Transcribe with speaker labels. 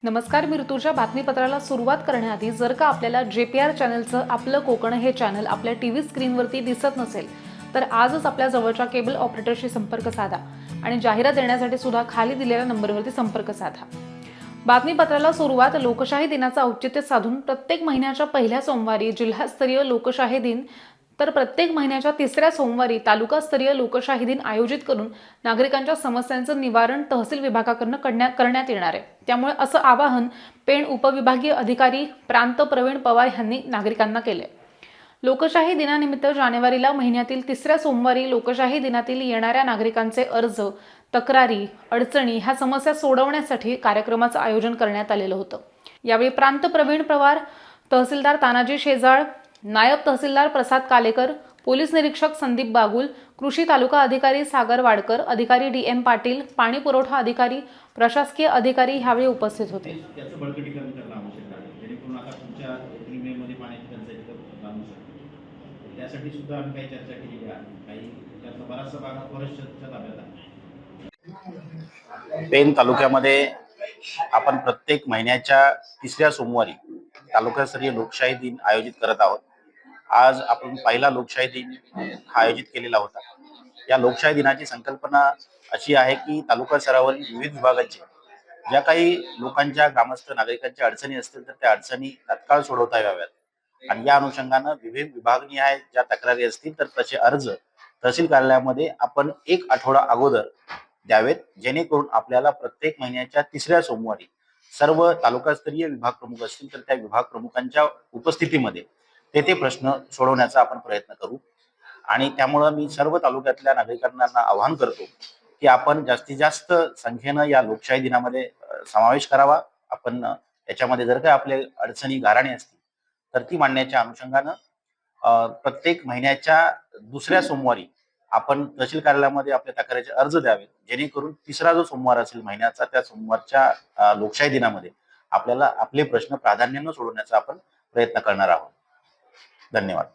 Speaker 1: नमस्कार. मी ऋतूच्या बातमीपत्राला सुरुवात करण्याआधी जर का आपल्याला JPR चॅनलचं आपलं कोकण हे चॅनल आपल्या टीव्ही स्क्रीनवरती दिसत नसेल तर आजच आपल्या जवळच्या केबल ऑपरेटरशी संपर्क साधा आणि जाहिरात देण्यासाठी सुद्धा खाली दिलेल्या नंबरवरती संपर्क साधा. बातमीपत्राला सुरुवात. लोकशाही दिनाचं औचित्य साधून प्रत्येक महिन्याच्या पहिल्या सोमवारी जिल्हास्तरीय लोकशाही दिन तर प्रत्येक महिन्याच्या तिसऱ्या सोमवारी तालुकास्तरीय लोकशाही दिन आयोजित करून नागरिकांच्या समस्यांचं निवारण तहसील विभागाकडून करण्यात येणार आहे. त्यामुळे असं आवाहन पेण उपविभागीय अधिकारी प्रांत प्रवीण पवार यांनी नागरिकांना केले. लोकशाही दिनानिमित्त जानेवारीला महिन्यातील तिसऱ्या सोमवारी लोकशाही दिनातील येणाऱ्या नागरिकांचे अर्ज, तक्रारी, अडचणी ह्या समस्या सोडवण्यासाठी कार्यक्रमाचं आयोजन करण्यात आलेलं होतं. यावेळी प्रांत प्रवीण पवार, तहसीलदार तानाजी शेजाळ, नायब तहसीलदार प्रसाद कालेकर, पोलीस निरीक्षक संदीप बागुल, कृषी तालुका अधिकारी सागर वाडकर, अधिकारी DM पाटील, पाणी पुरवठा अधिकारी, प्रशासकीय अधिकारी ह्यावेळी उपस्थित होते.
Speaker 2: त्याचं बळकटीकरण करणं आवश्यक आहे, जेणेकरून आता तुमच्या एप्रिल मे मध्ये पाण्याची टंचाई लागू शकते. त्यासाठी सुद्धा आम्ही काही चर्चा केलेली आहे. काही त्यातला बराचसा भाग फॉरेस्टच्या ताब्यात आहे.
Speaker 3: पेण तालुक्यामध्ये आपण प्रत्येक महिन्याच्या तिसऱ्या सोमवारी तालुकास्तरीय लोकशाही दिन आयोजित करत आहोत. आज आपण पहिला लोकशाही दिन हा आयोजित केलेला होता. या लोकशाही दिनाची संकल्पना अशी आहे की तालुका स्तरावरील विविध विभागांचे ज्या काही लोकांच्या ग्रामस्थ नागरिकांच्या अडचणी असतील तर त्या अडचणी तत्काळ सोडवता याव्यात आणि या अनुषंगानं विविध विभागनिहाय ज्या तक्रारी असतील तर तसे अर्ज तहसील कार्यालयामध्ये आपण 1 आठवडा अगोदर द्यावेत, जेणेकरून आपल्याला प्रत्येक महिन्याच्या तिसऱ्या सोमवारी सर्व तालुकास्तरीय विभाग प्रमुख असतील तर त्या विभाग प्रमुखांच्या उपस्थितीमध्ये ते प्रश्न सोडवण्याचा आपण प्रयत्न करू. आणि त्यामुळं मी सर्व तालुक्यातल्या नागरिकांना आवाहन करतो की आपण जास्तीत जास्त संख्येनं या लोकशाही दिनामध्ये समावेश करावा. आपण याच्यामध्ये जर काही आपले अडचणी गाऱ्हाणे असतील तर ती मांडण्याच्या अनुषंगानं प्रत्येक महिन्याच्या दुसऱ्या सोमवारी आपण तहसील कार्यालयामध्ये आपल्या तक्रारीचे अर्ज द्यावेत, जेणेकरून तिसरा जो सोमवार असेल महिन्याचा त्या सोमवारच्या लोकशाही दिनामध्ये आपल्याला आपले प्रश्न प्राधान्यानं सोडवण्याचा आपण प्रयत्न करणार आहोत. धन्यवाद.